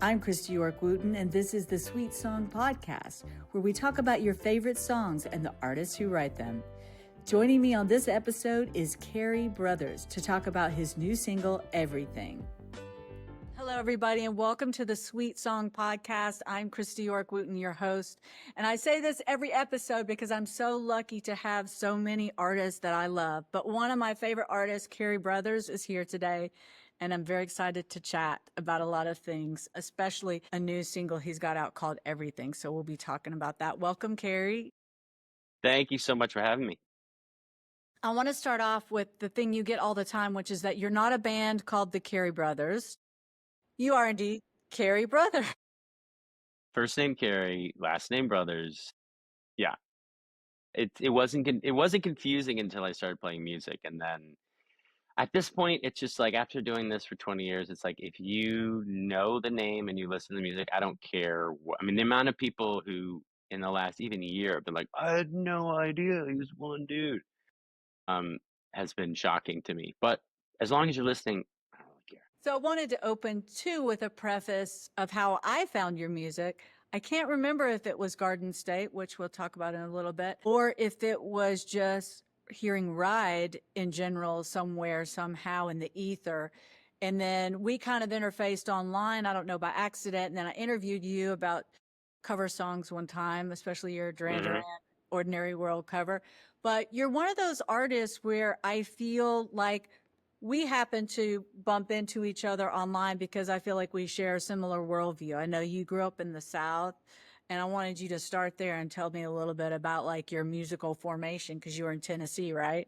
I'm Kristi Wooten, and this is the Sweet Song Podcast, where we talk about your favorite songs and the artists who write them. Joining me on this episode is Cary Brothers to talk about his new single, Everything. Hello, everybody, and welcome to the Sweet Song Podcast. I'm Kristi Wooten, your host, and I say this every episode because I'm so lucky to have so many artists that I love. But one of my favorite artists, Cary Brothers, is here today, and I'm very excited to chat about a lot of things, especially a new single he's got out called Everything. So we'll be talking about that. Welcome, Cary. Thank you so much for having me. I want to start off with the thing you get all the time, which is that you're not a band called the Cary Brothers. You are indeed Cary Brothers. First name Cary, last name Brothers. Yeah. It wasn't confusing until I started playing music, and then at this point it's just like after doing this for 20 years, it's like if you know the name and you listen to the music, I don't care what. I mean, the amount of people who in the last even year have been like, I had no idea he was one dude, has been shocking to me. But as long as you're listening, I don't really care. So I wanted to open too with a preface of how I found your music. I can't remember if it was Garden State, which we'll talk about in a little bit, or if it was just hearing Ride in general somewhere, somehow in the ether. And then we kind of interfaced online, I don't know, by accident. And then I interviewed you about cover songs one time, especially your Duran Duran Ordinary World cover. But you're one of those artists where I feel like we happen to bump into each other online because I feel like we share a similar worldview. I know you grew up in the South, and I wanted you to start there and tell me a little bit about like your musical formation because you were in Tennessee, right?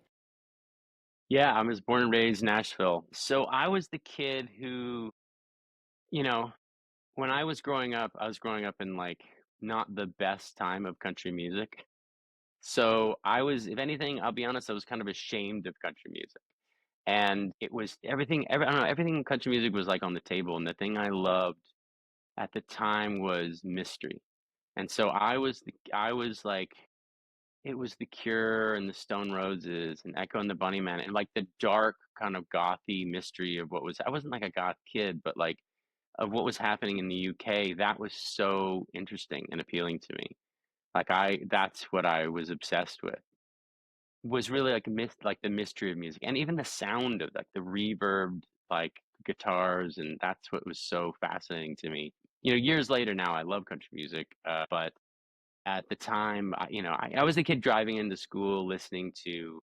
Yeah, I was born and raised in Nashville. So I was the kid who, you know, when I was growing up in like not the best time of country music. So I was, if anything, I'll be honest, I was kind of ashamed of country music. And it was I don't know, everything in country music was like on the table. And the thing I loved at the time was mystery. And so I was like, it was The Cure and the Stone Roses and Echo and the Bunnymen and like the dark kind of gothy mystery of I wasn't like a goth kid, but like of what was happening in the UK, that was so interesting and appealing to me. That's what I was obsessed with. Was really like like the mystery of music and even the sound of like the reverb, like guitars, and that's what was so fascinating to me. Years later now, I love country music, but at the time, I was the kid driving into school listening to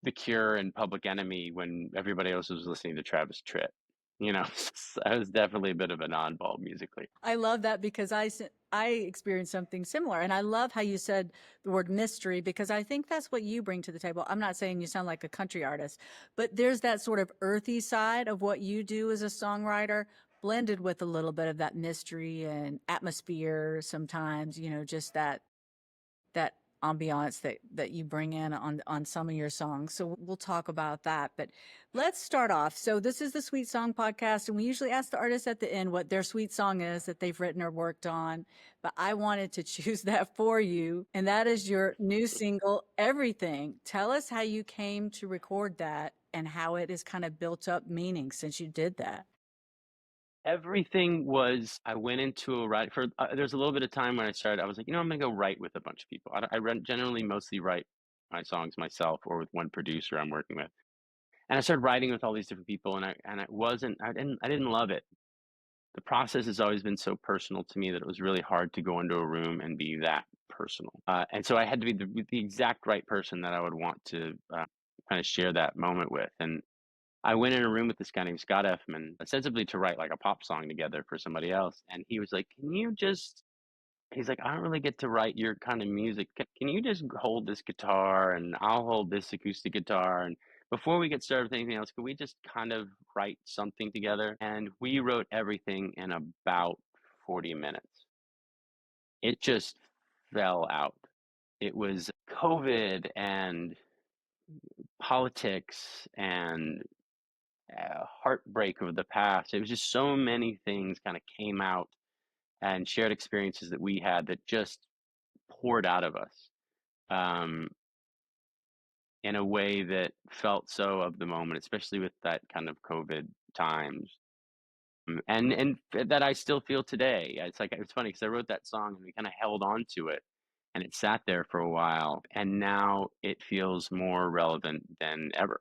The Cure and Public Enemy when everybody else was listening to Travis Tritt. So I was definitely a bit of an oddball musically. I love that because I experienced something similar. And I love how you said the word mystery because I think that's what you bring to the table. I'm not saying you sound like a country artist, but there's that sort of earthy side of what you do as a songwriter blended with a little bit of that mystery and atmosphere sometimes, just that ambiance that you bring in on some of your songs. So we'll talk about that. But let's start off. So this is the Sweet Song Podcast, and we usually ask the artists at the end what their sweet song is that they've written or worked on. But I wanted to choose that for you, and that is your new single, Everything. Tell us how you came to record that and how it has kind of built up meaning since you did that. Everything was, I went into a write for, there's a little bit of time when I was like, I'm going to go write with a bunch of people. Generally mostly write my songs myself or with one producer I'm working with. And I started writing with all these different people, and I didn't love it. The process has always been so personal to me that it was really hard to go into a room and be that personal. And so I had to be the exact right person that I would want to kind of share that moment with. And I went in a room with this guy named Scott Effman, ostensibly to write like a pop song together for somebody else. And he was like, he's like, I don't really get to write your kind of music. Can you just hold this guitar and I'll hold this acoustic guitar? And before we get started with anything else, could we just kind of write something together? And we wrote everything in about 40 minutes. It just fell out. It was COVID and politics and heartbreak of the past. It was just so many things kind of came out and shared experiences that we had that just poured out of us in a way that felt so of the moment, especially with that kind of COVID times. and that I still feel today. It's like it's funny because I wrote that song and we kind of held on to it, and it sat there for a while, and now it feels more relevant than ever.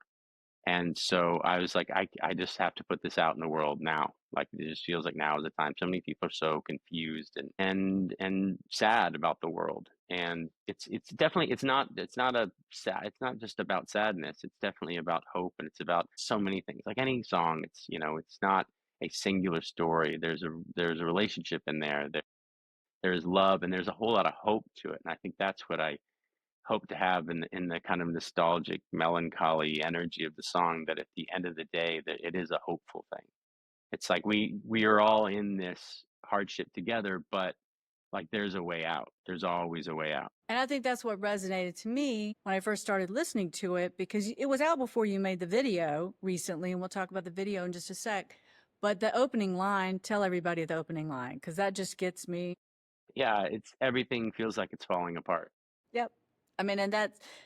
And so I was like, I just have to put this out in the world now. Like it just feels like now is the time. So many people are so confused and sad about the world. And it's definitely it's not a sad it's not just about sadness. It's definitely about hope, and it's about so many things. Like any song, it's not a singular story. There's a relationship in there. There's love, and there's a whole lot of hope to it. And I think that's what I hope to have in the kind of nostalgic, melancholy energy of the song, that at the end of the day, that it is a hopeful thing. It's like we are all in this hardship together, but like there's a way out. There's always a way out. And I think that's what resonated to me when I first started listening to it, because it was out before you made the video recently, and we'll talk about the video in just a sec. But the opening line, tell everybody the opening line, because that just gets me. Yeah, it's everything feels like it's falling apart. Yep. I mean, and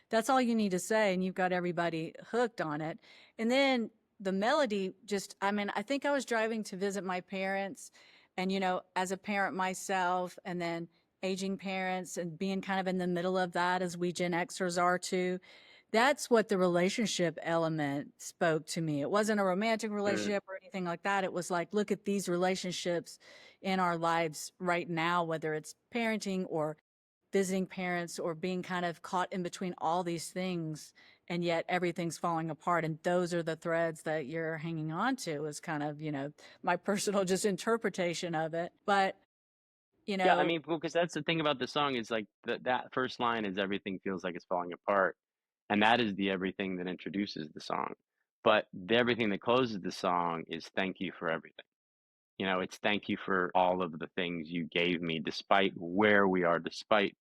that's all you need to say, and you've got everybody hooked on it. And then the melody just, I mean, I think I was driving to visit my parents, and as a parent myself, and then aging parents, and being kind of in the middle of that as we Gen Xers are too. That's what the relationship element spoke to me. It wasn't a romantic Mm, relationship or anything like that. It was like, look at these relationships in our lives right now, whether it's parenting or visiting parents or being kind of caught in between all these things, and yet everything's falling apart, and those are the threads that you're hanging on to, is kind of my personal just interpretation of it. But you yeah, I know mean, because that's the thing about the song is like that first line is everything feels like it's falling apart, and that is the everything that introduces the song. But the everything that closes the song is thank you for everything. It's thank you for all of the things you gave me, despite where we are, despite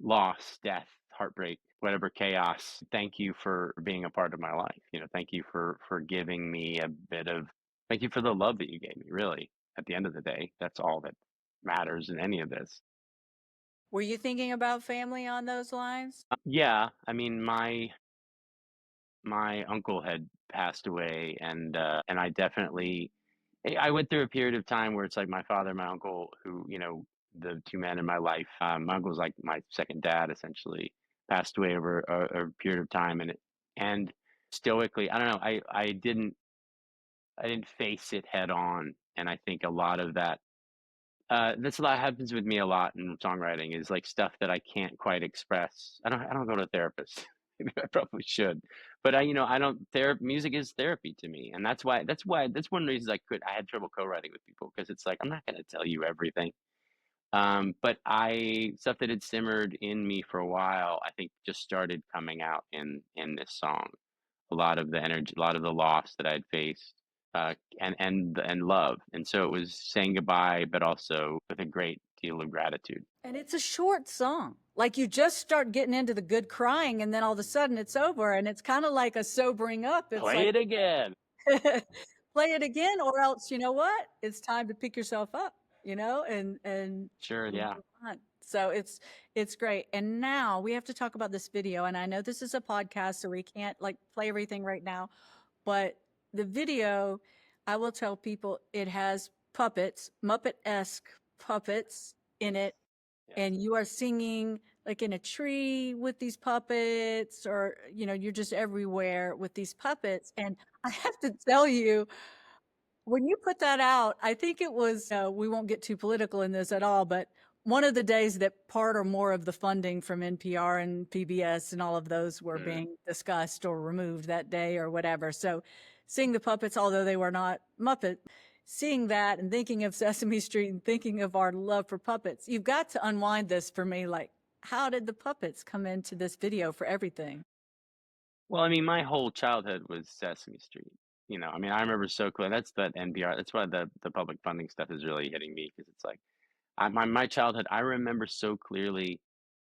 loss, death, heartbreak, whatever chaos. Thank you for being a part of my life. Thank you for giving me a bit of, thank you for the love that you gave me, really. At the end of the day, that's all that matters in any of this. were you thinking about family on those lines? Yeah, I mean, my uncle had passed away, and I definitely I went through a period of time where it's like my father and my uncle, who, the two men in my life, my uncle's like my second dad, essentially, passed away over a period of time, and stoically, I don't know, I didn't face it head on, and I think a lot of that, that's a lot happens with me a lot in songwriting, is like stuff that I can't quite express. I don't go to a therapist. Maybe I probably should. But I don't music is therapy to me. And that's one of the reasons I had trouble co-writing with people, because it's like I'm not gonna tell you everything. But stuff that had simmered in me for a while, I think just started coming out in this song. A lot of the energy, a lot of the loss that I'd faced, and love. And so it was saying goodbye, but also with a great deal of gratitude. And it's a short song. Like, you just start getting into the good crying, and then all of a sudden it's over, and it's kind of like a sobering up. It's Play like, it again. play it again, or else, you know what? It's time to pick yourself up, and Sure, move yeah. on. So it's great. And now we have to talk about this video. And I know this is a podcast, so we can't like play everything right now. But the video, I will tell people, it has puppets, Muppet-esque puppets in it, Yeah. and you are singing like in a tree with these puppets, or you're just everywhere with these puppets. And I have to tell you, when you put that out, I think it was, we won't get too political in this at all, but one of the days that part or more of the funding from NPR and PBS and all of those were Mm. being discussed or removed that day or whatever. So seeing the puppets, although they were not Muppet, seeing that and thinking of Sesame Street and thinking of our love for puppets, you've got to unwind this for me. Like, how did the puppets come into this video for everything? Well, I mean, my whole childhood was Sesame Street. I mean, I remember so clear. That's the NPR. That's why the public funding stuff is really hitting me, because it's like my childhood, I remember so clearly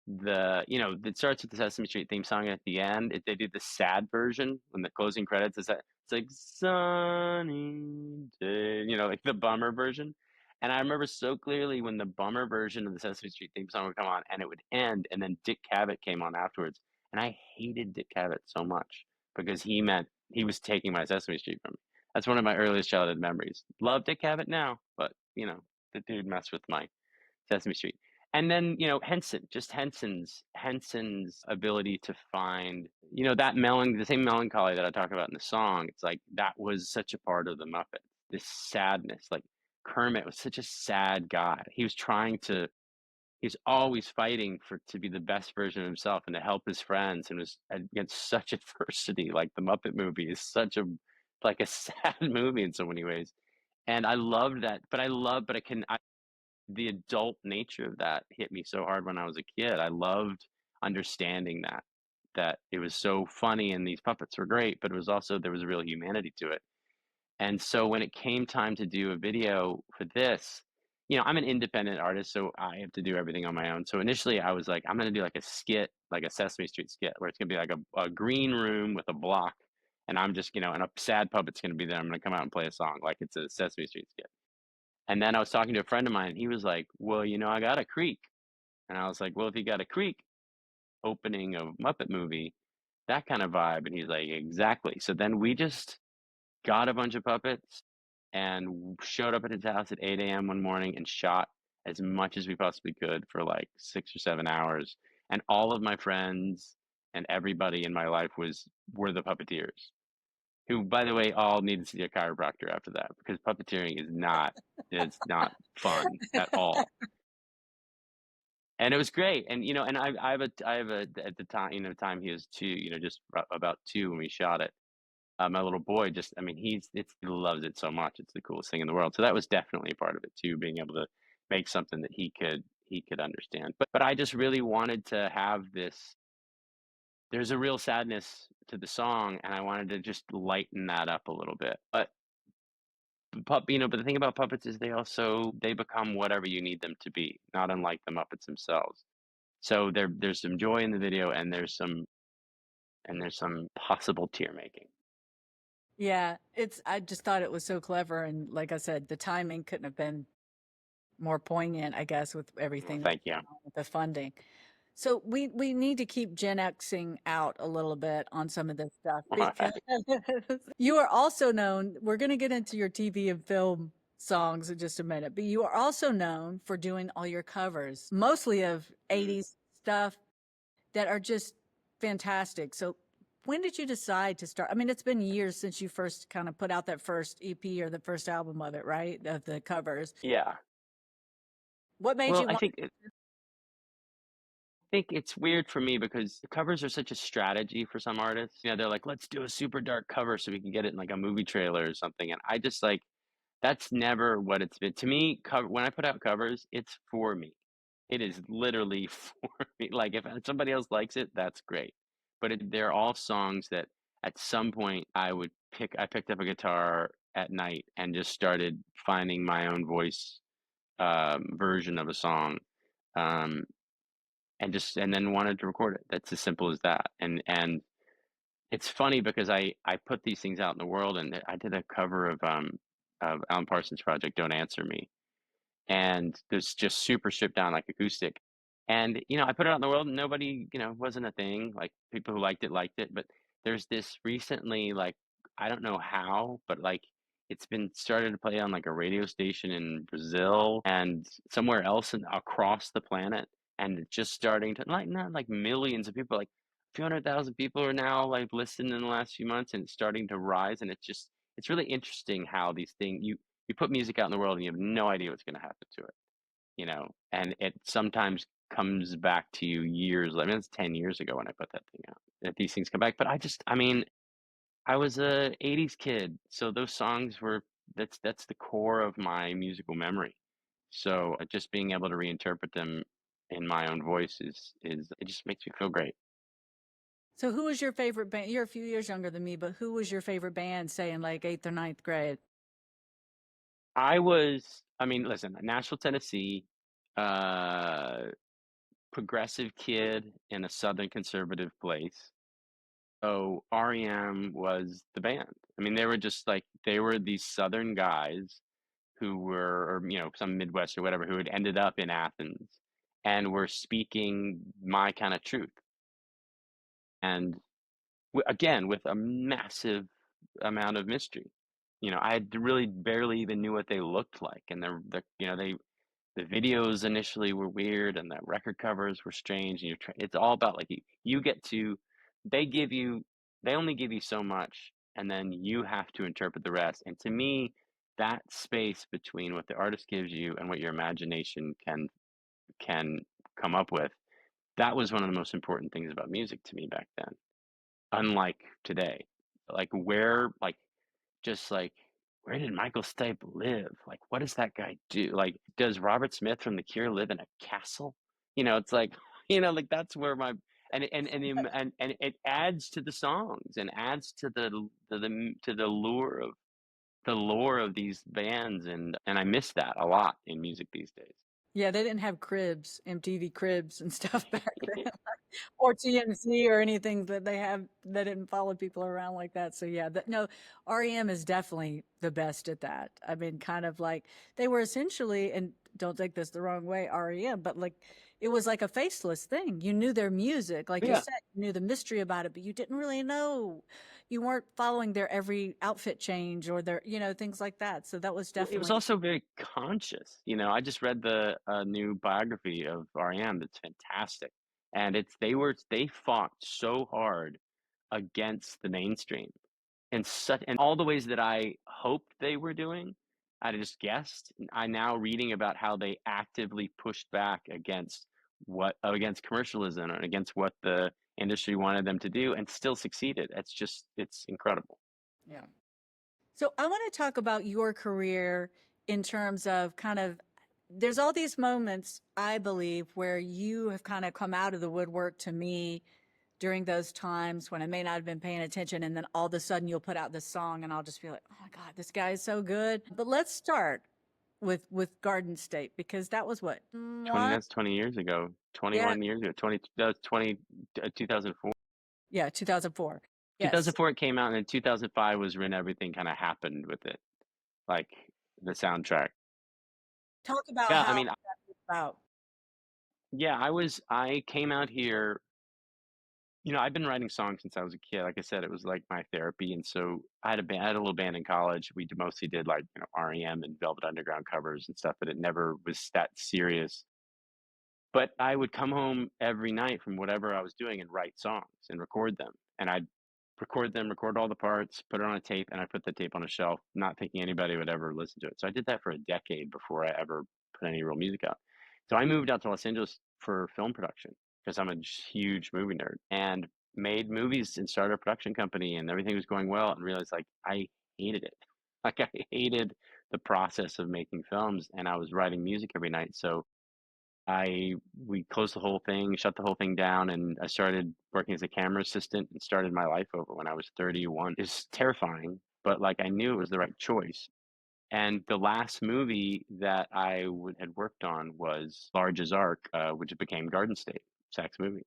it starts with the Sesame Street theme song, at the end, they do the sad version when the closing credits is that it's like sunny day, like the bummer version. And I remember so clearly when the bummer version of the Sesame Street theme song would come on and it would end, and then Dick Cavett came on afterwards. And I hated Dick Cavett so much because he was taking my Sesame Street from me. That's one of my earliest childhood memories. Love Dick Cavett now, but the dude messed with my Sesame Street. And then, Henson's ability to find, that the same melancholy that I talk about in the song. It's like that was such a part of the Muppet. This sadness, like Kermit was such a sad guy. He's always fighting to be the best version of himself and to help his friends, and was against such adversity. Like the Muppet movie is such a like a sad movie in so many ways. And I loved that, but the adult nature of that hit me so hard when I was a kid. I loved understanding that it was so funny and these puppets were great, but it was also there was a real humanity to it. And so when it came time to do a video for this, I'm an independent artist, so I have to do everything on my own. So initially I was like, I'm gonna do like a skit, like a Sesame Street skit, where it's gonna be like a green room with a block, and I'm just, and a sad puppet's gonna be there. I'm gonna come out and play a song like it's a Sesame Street skit. And then I was talking to a friend of mine, and he was like, "Well, I got a creek." And I was like, "Well, if you got a creek opening a Muppet movie, that kind of vibe." And he's like, "Exactly." So then we just got a bunch of puppets and showed up at his house at 8 a.m. one morning and shot as much as we possibly could for like 6 or 7 hours. And all of my friends and everybody in my life were the puppeteers, who, by the way, all need to see a chiropractor after that, because puppeteering it's not fun at all. And it was great. And I have a at the time, time he was two, just about two when we shot it. My little boy just, I mean, he loves it so much. It's the coolest thing in the world. So that was definitely a part of it too, being able to make something that he could understand. But I just really wanted to have this. There's a real sadness to the song, and I wanted to just lighten that up a little bit. But the thing about puppets is they become whatever you need them to be, not unlike the Muppets themselves. So there's some joy in the video, and there's some possible tear making. Yeah, I just thought it was so clever. And like I said, the timing couldn't have been more poignant, I guess, with Well, everything that's thank you. going on with the funding. So we need to keep Gen Xing out a little bit on some of this stuff because you are also known. We're going to get into your TV and film songs in just a minute, but you are also known for doing all your covers, mostly of Mm. 80s stuff that are just fantastic. So when did you decide to start? I mean, it's been years since you first kind of put out that first EP or the first album of it, right? Of the covers. Yeah. What made Well, you I want? think it's weird for me because the covers are such a strategy for some artists. They're like, let's do a super dark cover so we can get it in like a movie trailer or something. And I just like, that's never what it's been. To me, when I put out covers, it's for me. It is literally for me. Like if somebody else likes it, that's great. But they're all songs that at some point I picked up a guitar at night and just started finding my own voice version of a song. Um, and then wanted to record it. That's as simple as that. And it's funny because I put these things out in the world, and I did a cover of Alan Parsons' project "Don't Answer Me," and there's just super stripped down like acoustic. And I put it out in the world, and nobody, wasn't a thing. Like people who liked it. But there's this recently, like I don't know how, but like it's been started to play on like a radio station in Brazil and somewhere else and across the planet, and it's just starting to, like, not like millions of people, like a few 100,000 people are now like listening in the last few months, and it's starting to rise. And it's really interesting how these things you put music out in the world and you have no idea what's going to happen to it, and it sometimes comes back to you years. I mean, it's 10 years ago when I put that thing out that these things come back. But I mean, I was a 80s kid, so those songs were that's the core of my musical memory. So just being able to reinterpret them in my own voice is it just makes me feel great. So who was your favorite band? You're a few years younger than me, but who was your favorite band, say in like eighth or ninth grade? I mean, listen, Nashville, Tennessee, uh, progressive kid in a Southern conservative place. So REM was the band. I mean, they were these Southern guys who were, or some Midwest or whatever, who had ended up in Athens and were speaking my kind of truth. And again, with a massive amount of mystery. I had really barely even knew what they looked like, and the videos initially were weird, and the record covers were strange, and it's all about like you get to they give you they only give you so much, and then you have to interpret the rest. And to me, that space between what the artist gives you and what your imagination can come up with, that was one of the most important things about music to me back then, unlike today. Like just like where did Michael Stipe live? Like, what does that guy do? Like, does Robert Smith from The Cure live in a castle? It's like, like that's where my and it adds to the songs and adds to the lore of these bands, and I miss that a lot in music these days. Yeah, they didn't have cribs, MTV cribs and stuff back then, or TMZ or anything that they have that didn't follow people around like that. So yeah, no, REM is definitely the best at that. I mean, kind of like they were essentially, and don't take this the wrong way, REM, but like it was like a faceless thing. You knew their music, like you Yeah. said, you knew the mystery about it, but you didn't really know. You weren't following their every outfit change or their, things like that. So that was Well, it was definitely, also very conscious. I just read the new biography of REM that's fantastic. And they fought so hard against the mainstream in all the ways that I hoped they were doing. I just guessed. I now reading about how they actively pushed back against commercialism and against what the industry wanted them to do and still succeeded. It's incredible. yeah. So I want to talk about your career in terms of kind of there's all these moments I believe where you have kind of come out of the woodwork to me during those times when I may not have been paying attention, and then all of a sudden you'll put out this song and I'll just be like, "Oh my god, this guy is so good." But let's start with Garden State because that was what? 20 One? That's 20 years ago. Yeah. 21 years ago. 2004. Yeah, 2004. Yes. 2004 it came out, and then 2005 was when everything kind of happened with it, like the soundtrack. Talk about Yeah, I how mean, that was about. yeah, I came out here, I've been writing songs since I was a kid. Like I said, it was like my therapy. And so I had a little band in college. Mostly did like, REM and Velvet Underground covers and stuff, but it never was that serious. But I would come home every night from whatever I was doing and write songs and record them. And I'd record them, record all the parts, put it on a tape, and I put the tape on a shelf, not thinking anybody would ever listen to it. So I did that for a decade before I ever put any real music out. So I moved out to Los Angeles for film production because I'm a huge movie nerd and made movies and started a production company, and everything was going well, and realized like I hated it. Like I hated the process of making films, and I was writing music every night. So we closed the whole thing, shut the whole thing down, and I started working as a camera assistant and started my life over when I was 31. It's terrifying, but like I knew it was the right choice. And the last movie that had worked on was Large as Arc, which became Garden State, Zach's movie.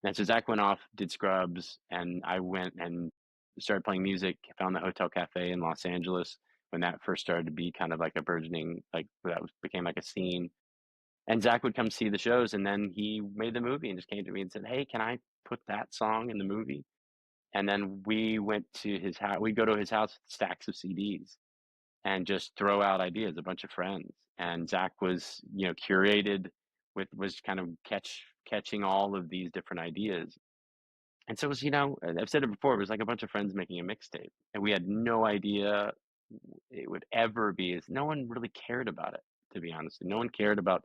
And so Zach went off, did Scrubs, and I went and started playing music. Found the Hotel Cafe in Los Angeles when that first started to be kind of like a burgeoning, like became like a scene. And Zach would come see the shows, and then he made the movie and just came to me and said, "Hey, can I put that song in the movie?" And then we went to his house. We go to his house with stacks of CDs and just throw out ideas, a bunch of friends. And Zach was, curated was kind of catching all of these different ideas. And so it was, I've said it before, it was like a bunch of friends making a mixtape, and we had no idea it would ever be as no one really cared about it, to be honest. No one cared about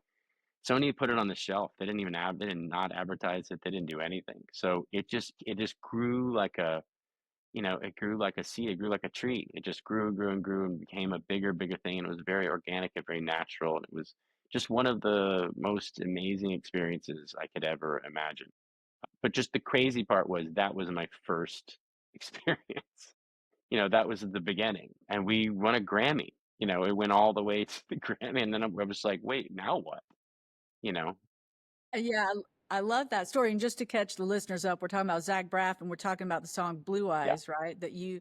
Sony put it on the shelf. They did not advertise it. They didn't do anything. So it just grew like it grew like a seed. It grew like a tree. It just grew and grew and grew and became a bigger thing. And it was very organic and very natural. And it was just one of the most amazing experiences I could ever imagine. But just the crazy part was that was my first experience. That was the beginning. And we won a Grammy. It went all the way to the Grammy. And then I was like, wait, now what? You know, Yeah, I love that story. And just to catch the listeners up, we're talking about Zach Braff, and we're talking about the song "Blue yeah. Eyes," right? That you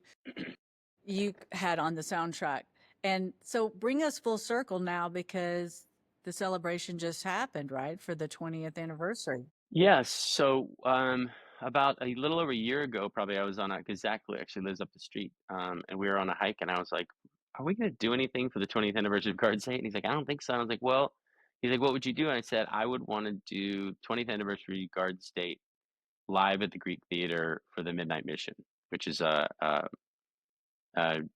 had on the soundtrack. And so bring us full circle now because the celebration just happened, right, for the 20th anniversary. Yes. So, about a little over a year ago, probably I was on a because Zach actually lives up the street, and we were on a hike, and I was like, "Are we gonna do anything for the 20th anniversary of Garden State?" And he's like, "I don't think so." I was like, "Well," he's like, "What would you do?" And I said, "I would want to do 20th anniversary Garden State live at the Greek Theater for the Midnight Mission, which is a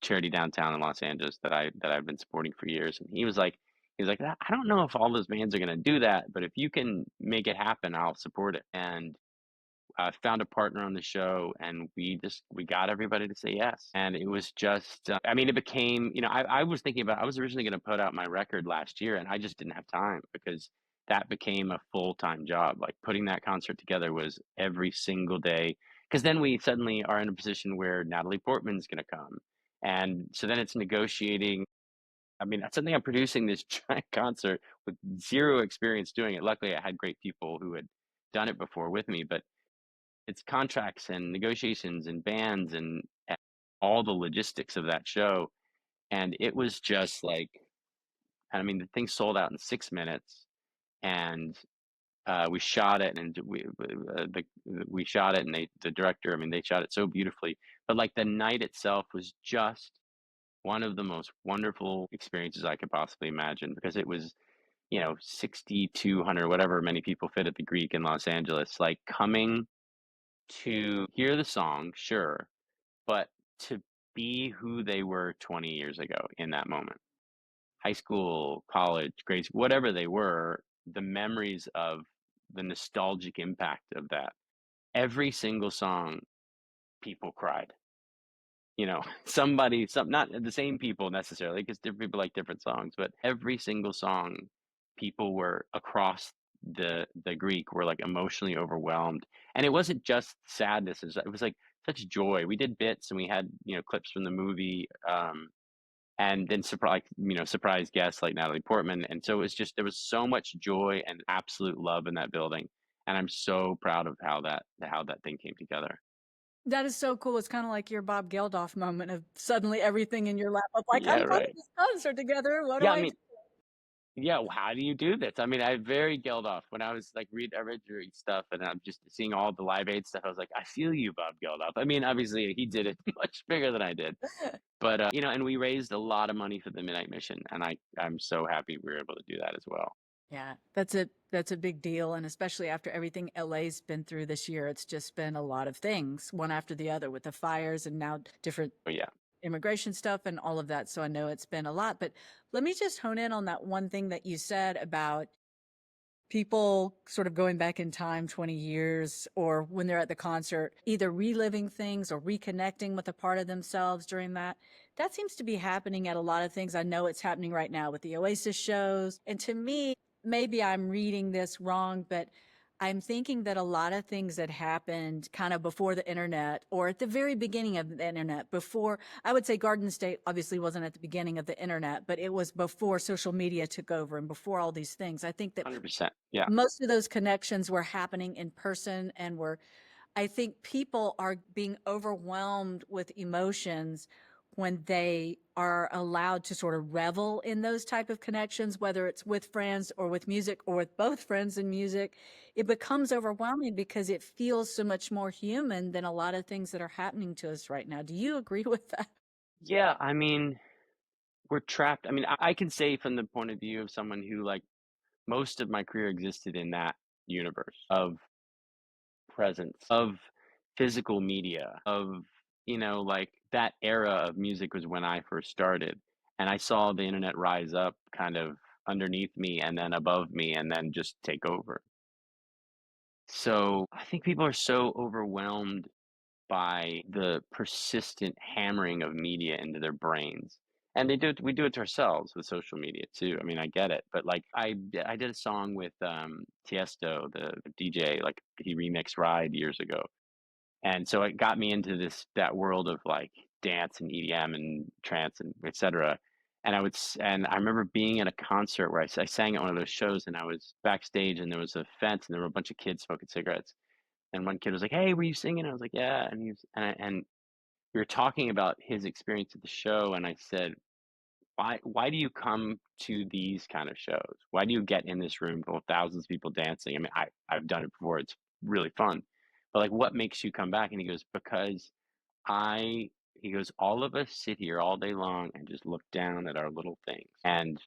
charity downtown in Los Angeles that I've been supporting for years." And he's like, "I don't know if all those bands are gonna do that, but if you can make it happen, I'll support it." And found a partner on the show, and we got everybody to say yes. And it was just, I mean, it became, I was thinking about, I was originally going to put out my record last year, and I just didn't have time because that became a full-time job. Like putting that concert together was every single day. Because then we suddenly are in a position where Natalie Portman's going to come, and so then it's negotiating. I mean, suddenly I'm producing this giant concert with zero experience doing it. Luckily, I had great people who had done it before with me, but it's contracts and negotiations and bands and all the logistics of that show. And it was just like, I mean, the thing sold out in 6 minutes, and we shot it, and we shot it, and the director, I mean, they shot it so beautifully. But like the night itself was just one of the most wonderful experiences I could possibly imagine because it was, 6,200, whatever many people fit at the Greek in Los Angeles, like coming to hear the song, sure, but to be who they were 20 years ago in that moment. High school, college, grade school, whatever they were, the memories of the nostalgic impact of that. Every single song, people cried. Not the same people necessarily, because different people like different songs, but every single song, people were across the Greek were like emotionally overwhelmed. And it wasn't just sadness, it was like such joy. We did bits and we had, clips from the movie, and then surprise guests like Natalie Portman. And so it was just there was so much joy and absolute love in that building. And I'm so proud of how that thing came together. That is so cool. It's kind of like your Bob Geldof moment of suddenly everything in your lap of like, Yeah, I'm putting right. this concert together. What do Yeah, I I do? mean, yeah, well, how do you do this? I mean, I very Geldof when I was like I read your stuff, and I'm just seeing all the Live Aid stuff. I was like, I feel you, Bob Geldof. I mean, obviously he did it much bigger than I did, but and we raised a lot of money for the Midnight Mission, and I'm so happy we were able to do that as well. Yeah, that's a big deal, and especially after everything LA's been through this year, it's just been a lot of things, one after the other, with the fires and now different But yeah, immigration stuff and all of that. So I know it's been a lot, but let me just hone in on that one thing that you said about people sort of going back in time 20 years or when they're at the concert, either reliving things or reconnecting with a part of themselves during that. That seems to be happening at a lot of things. I know it's happening right now with the Oasis shows. And to me, maybe I'm reading this wrong, but I'm thinking that a lot of things that happened kind of before the internet or at the very beginning of the internet, before I would say Garden State obviously wasn't at the beginning of the internet, but it was before social media took over and before all these things. I think that 100%. Yeah. most of those connections were happening in person and were I think people are being overwhelmed with emotions when they are allowed to sort of revel in those type of connections, whether it's with friends or with music or with both friends and music. It becomes overwhelming because it feels so much more human than a lot of things that are happening to us right now. Do you agree with that? Yeah, I mean, we're trapped. I mean, I can say from the point of view of someone who like most of my career existed in that universe of presence, of physical media, of, like that era of music was when I first started. And I saw the internet rise up kind of underneath me and then above me and then just take over. So I think people are so overwhelmed by the persistent hammering of media into their brains. And we do it to ourselves with social media too. I mean, I get it, but like I did a song with Tiesto, the DJ, like he remixed Ride years ago. And so it got me into that world of like dance and EDM and trance and etc. And I remember being at a concert where I sang at one of those shows, and I was backstage, and there was a fence, and there were a bunch of kids smoking cigarettes. And one kid was like, "Hey, were you singing?" I was like, "Yeah." And and we were talking about his experience at the show, and I said, "Why do you come to these kind of shows? Why do you get in this room full of thousands of people dancing? I mean, I've done it before. It's really fun. but like, what makes you come back? And he goes, because I, he goes, all of us sit here all day long and just look down at our little things. And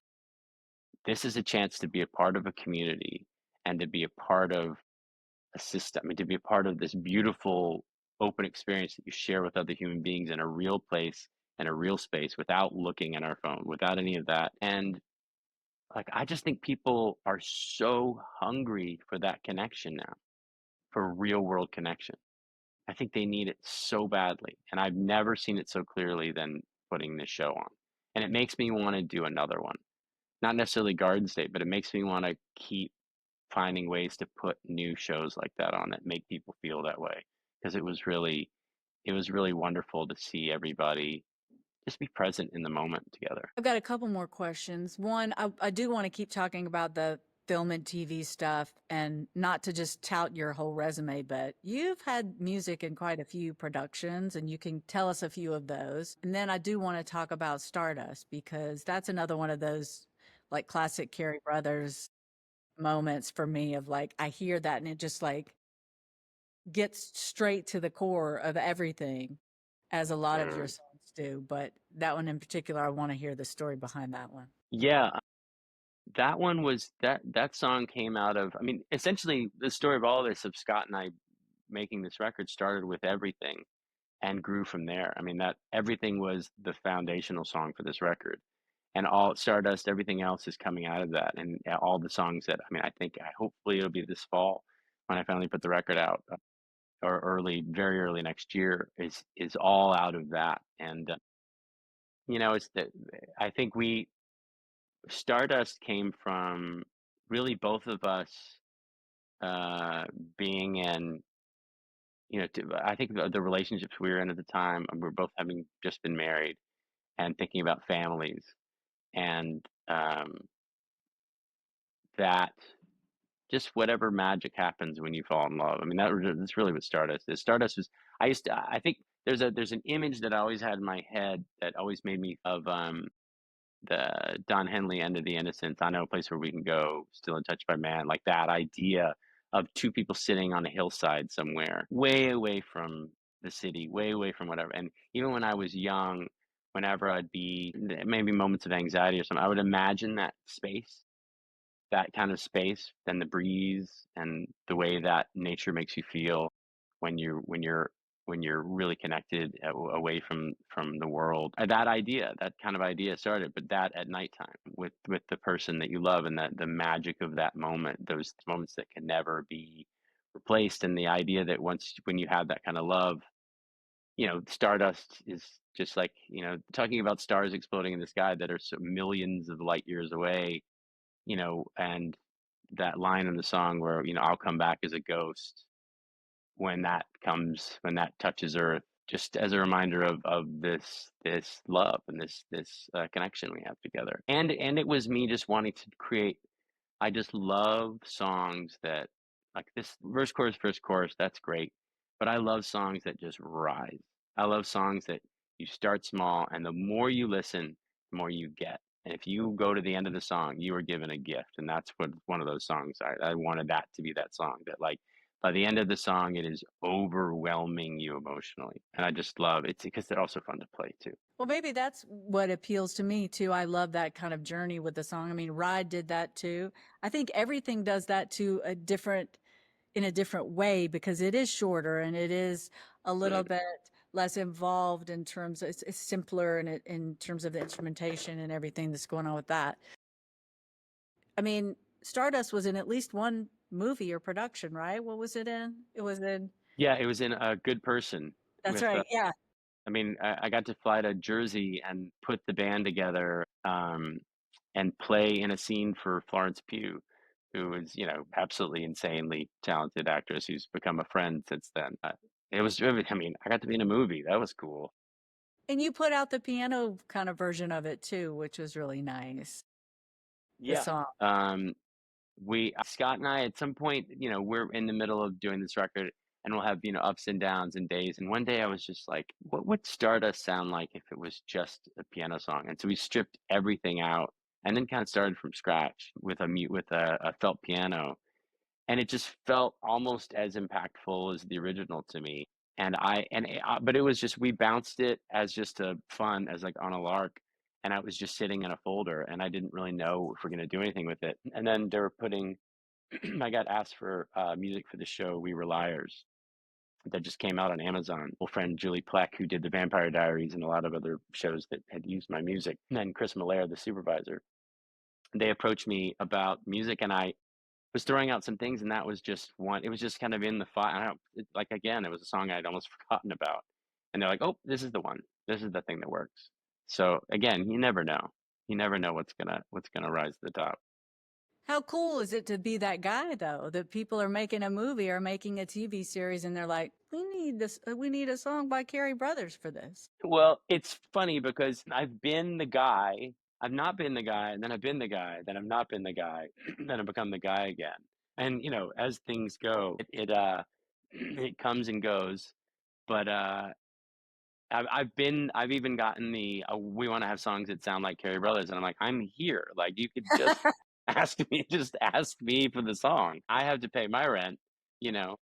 this is a chance to be a part of a community and to be a part of a system and to be a part of this beautiful open experience that you share with other human beings in a real place and a real space without looking at our phone, without any of that. And like, I just think people are so hungry for that connection now, for real world connection. I think they need it so badly. And I've never seen it so clearly than putting this show on. And it makes me want to do another one. Not necessarily Garden State, but it makes me want to keep finding ways to put new shows like that on that make people feel that way. Because it was really wonderful to see everybody just be present in the moment together. I've got a couple more questions. One, I do want to keep talking about the film and TV stuff and not to just tout your whole resume, but you've had music in quite a few productions and you can tell us a few of those. And then I do want to talk about Stardust because that's another one of those like classic Cary Brothers moments for me of like, I hear that and it just like gets straight to the core of everything as a lot of your Mm. songs do. But that one in particular, I want to hear the story behind that one. Yeah, that one was that song came out of, I mean, essentially the story of all this of Scott and I making this record started with Everything and grew from there. I mean, that Everything was the foundational song for this record. And all Stardust, everything else is coming out of that. And all the songs that, I mean, hopefully it'll be this fall when I finally put the record out, or very early next year is all out of that. And, it's that I think Stardust came from really both of us, uh, being in, I think the relationships we were in at the time, we were both having just been married and thinking about families. And, that just whatever magic happens when you fall in love. I mean, that's really what Stardust is. Stardust was, I think there's an image that I always had in my head that always made me of, the Don Henley End of the Innocents. I know a place where we can go, still untouched by man, like that idea of two people sitting on a hillside somewhere, way away from the city, way away from whatever. And even when I was young, whenever I'd be maybe moments of anxiety or something, I would imagine that kind of space, then the breeze and the way that nature makes you feel when you're really connected away from the world. That kind of idea started, but that at nighttime with the person that you love, and that the magic of that moment, those moments that can never be replaced, and the idea that once when you have that kind of love, Stardust is just like, talking about stars exploding in the sky that are so millions of light years away, and that line in the song where, I'll come back as a ghost when that touches earth, just as a reminder of this love and this connection we have together. And it was me just wanting to create. I just love songs that, like, this verse chorus, that's great, but I love songs that just rise. I love songs that you start small, and the more you listen, the more you get. And if you go to the end of the song, you are given a gift, and that's what one of those songs. I wanted that to be that song that, like, by the end of the song, it is overwhelming you emotionally, and I just love it because they're also fun to play too. Well, maybe that's what appeals to me too. I love that kind of journey with the song. I mean, Ride did that too. I think everything does that to in a different way because it is shorter and it is a little Mm. bit less involved in terms of it's simpler and in terms of the instrumentation and everything that's going on with that. I mean, Stardust was in at least one movie or production, right? What was it in? It was in. Yeah, it was in A Good Person That's with right. Yeah. I mean, I got to fly to Jersey and put the band together, and play in a scene for Florence Pugh, who is, absolutely insanely talented actress who's become a friend since then. I mean, I got to be in a movie. That was cool. And you put out the piano kind of version of it too, which was really nice. The Yeah. song. Um, Scott and I, at some point, we're in the middle of doing this record, and we'll have, ups and downs and days. And one day I was just like, what would Stardust sound like if it was just a piano song? And so we stripped everything out and then kind of started from scratch with a felt piano. and it just felt almost as impactful as the original to me. But it was just we bounced it as just a fun as like on a lark, and I was just sitting in a folder, and I didn't really know if we're gonna do anything with it. And then they were putting, I got asked for music for the show We Were Liars that just came out on Amazon. Old friend Julie Plec, who did the Vampire Diaries and a lot of other shows that had used my music, and then Chris Malaire, the supervisor. They approached me about music, and I was throwing out some things, and that was just one. It was just kind of in the file. I don't like again. It was a song I'd almost forgotten about, and they're like, "Oh, this is the one. This is the thing that works." So again, you never know. You never know what's gonna rise to the top. How cool is it to be that guy though? That people are making a movie or making a TV series and they're like, "We need this. We need a song by Cary Brothers for this." Well, it's funny because I've been the guy. I've not been the guy, and then I've been the guy, then I've not been the guy, then I've become the guy again. And as things go, it it comes and goes. But I've even gotten the we want to have songs that sound like Cary Brothers, and I'm like, I'm here. Like you could just ask me for the song. I have to pay my rent, you know.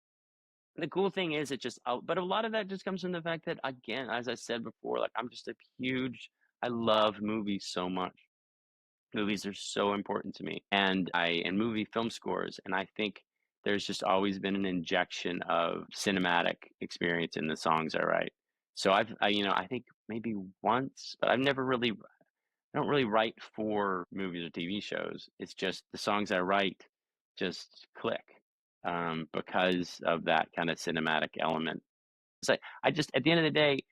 The cool thing is it just but a lot of that just comes from the fact that, again, as I said before, like, I'm just a huge I love movies so much. Movies are so important to me, and movie film scores, and I think there's just always been an injection of cinematic experience in the songs I write. So I think maybe once, but I don't really write for movies or TV shows. It's just the songs I write just click, because of that kind of cinematic element. It's like I just at the end of the day,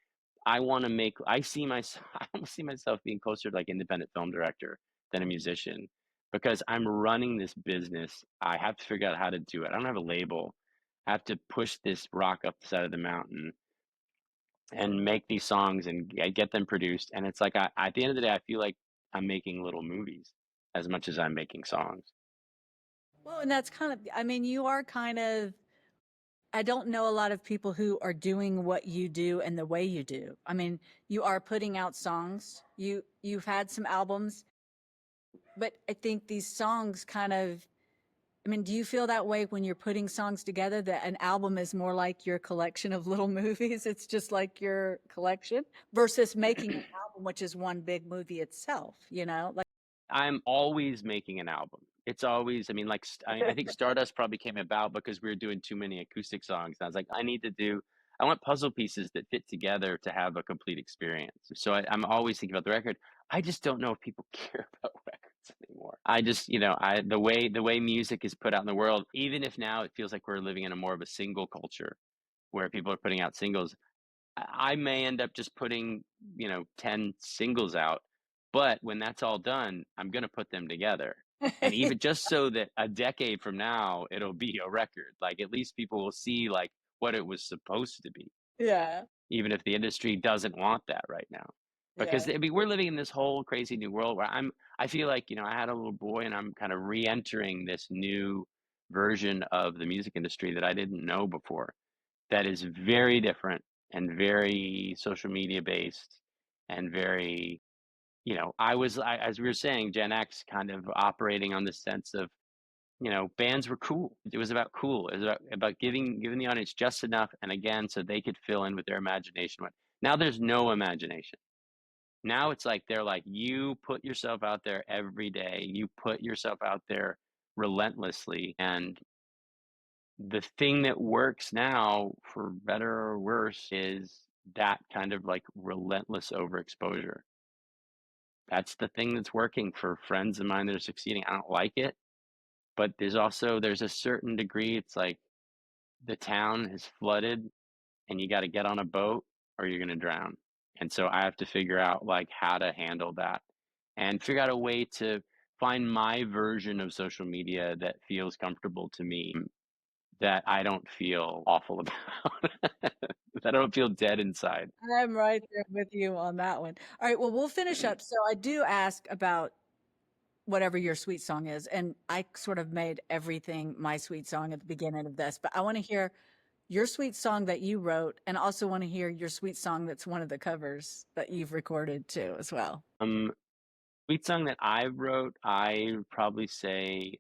I see myself I almost see myself being closer to like independent film director than a musician because I'm running this business. I have to figure out how to do it. I don't have a label. I have to push this rock up the side of the mountain and make these songs and get them produced. And it's like at the end of the day, I feel like I'm making little movies as much as I'm making songs. Well, and that's kind of, I mean, you are kind of, I don't know a lot of people who are doing what you do and the way you do. I mean, you are putting out songs. You've had some albums, but I think these songs kind of, I mean, do you feel that way when you're putting songs together that an album is more like your collection of little movies? It's just like your collection versus making an album, which is one big movie itself, you know? Like, I'm always making an album. It's always, I mean, like, I think Stardust probably came about because we were doing too many acoustic songs. And I was like, I want puzzle pieces that fit together to have a complete experience. So I'm always thinking about the record. I just don't know if people care about records anymore. I just, the way music is put out in the world, even if now it feels like we're living in a more of a single culture where people are putting out singles, I may end up just putting, 10 singles out, but when that's all done, I'm gonna put them together. And even just so that a decade from now, it'll be a record. Like at least people will see like what it was supposed to be, yeah, even if the industry doesn't want that right now. yeah. Because I mean, we're living in this whole crazy new world where I feel like, I had a little boy and I'm kind of re-entering this new version of the music industry that I didn't know before that is very different and very social media based and very, as we were saying, Gen X kind of operating on the sense of, bands were cool. It was about cool. It was about giving the audience just enough. And again, so they could fill in with their imagination. Now there's no imagination. Now it's like, they're like, you put yourself out there every day. You put yourself out there relentlessly. And the thing that works now, for better or worse, is that kind of like relentless overexposure. That's the thing that's working for friends of mine that are succeeding. I don't like it, but there's a certain degree. It's like the town is flooded and you got to get on a boat or you're going to drown. And so I have to figure out like how to handle that and figure out a way to find my version of social media that feels comfortable to me, that I don't feel awful about, that I don't feel dead inside. I'm right there with you on that one. All right, well, we'll finish up. So I do ask about whatever your sweet song is, and I sort of made everything my sweet song at the beginning of this, but I want to hear your sweet song that you wrote, and also want to hear your sweet song that's one of the covers that you've recorded too, as well. Sweet song that I wrote, I would probably say,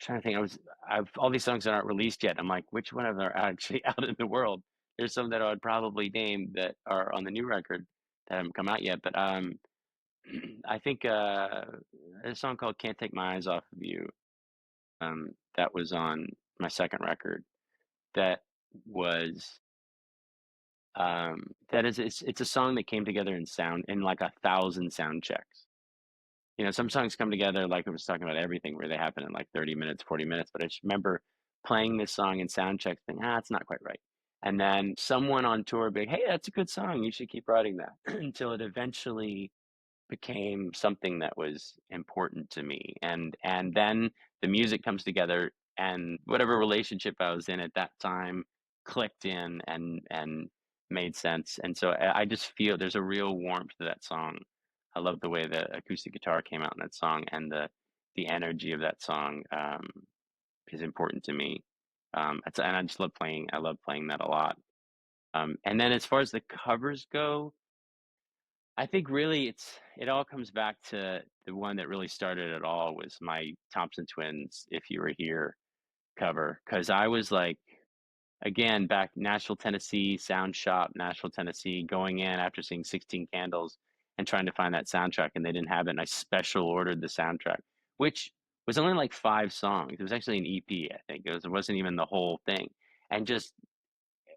trying to think. I've all these songs that aren't released yet. I'm like, which one of them are actually out in the world? There's some that I would probably name that are on the new record that haven't come out yet. But I think a song called "Can't Take My Eyes Off of You" that was on my second record. That was that is it's a song that came together in sound in like 1,000 sound checks. Some songs come together like I was talking about everything where they happen in like 30 minutes, 40 minutes. But I just remember playing this song in sound checks, thinking, it's not quite right. And then someone on tour being, hey, that's a good song. You should keep writing that until it eventually became something that was important to me. And then the music comes together and whatever relationship I was in at that time clicked in and made sense. And so I just feel there's a real warmth to that song. I love the way the acoustic guitar came out in that song and the energy of that song is important to me. And I just I love playing that a lot. And then as far as the covers go, I think really it all comes back to the one that really started it all was my Thompson Twins "If You Were Here" cover. Because I was like, again, back Nashville, Tennessee, Sound Shop, Nashville, Tennessee, going in after seeing 16 Candles and trying to find that soundtrack, and they didn't have it, and I special ordered the soundtrack, which was only like 5 songs. It was actually an EP, I think. It wasn't even the whole thing. And just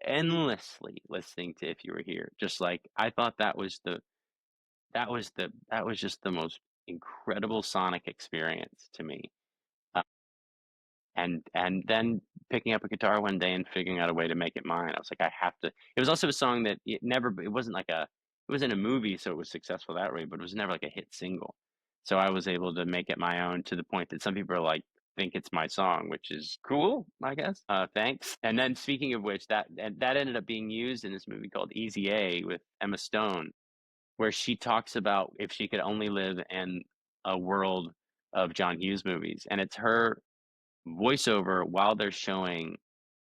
endlessly listening to "If You Were Here," just like I thought that was just the most incredible sonic experience to me. Uh, and then picking up a guitar one day and figuring out a way to make it mine. I was like, I have to. It was also a song that it wasn't like it was in a movie, so it was successful that way, but it was never like a hit single. So I was able to make it my own to the point that some people are like, think it's my song, which is cool, I guess. Thanks. And then speaking of which, that ended up being used in this movie called Easy A with Emma Stone where she talks about if she could only live in a world of John Hughes movies. And it's her voiceover while they're showing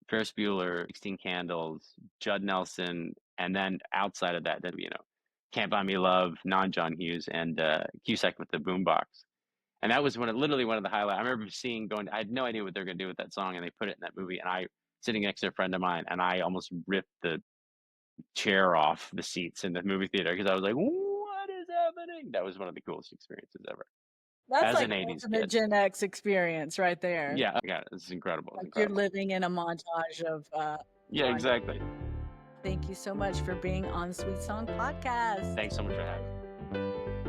Ferris Bueller, 16 Candles, Judd Nelson, and then outside of that, Can't Buy Me Love, non-John Hughes, and Cusack with the boombox. And that was literally one of the highlights. I remember I had no idea what they're going to do with that song, and they put it in that movie. And sitting next to a friend of mine, and I almost ripped the chair off the seats in the movie theater because I was like, "What is happening?" That was one of the coolest experiences ever That's as like an '80s ultimate kid. Gen X experience right there. Yeah, yeah, it's incredible. It's Like you're incredible. living in a montage of Yeah, John. exactly. Thank you so much for being on Sweet Song Podcast. Thanks so much for having me.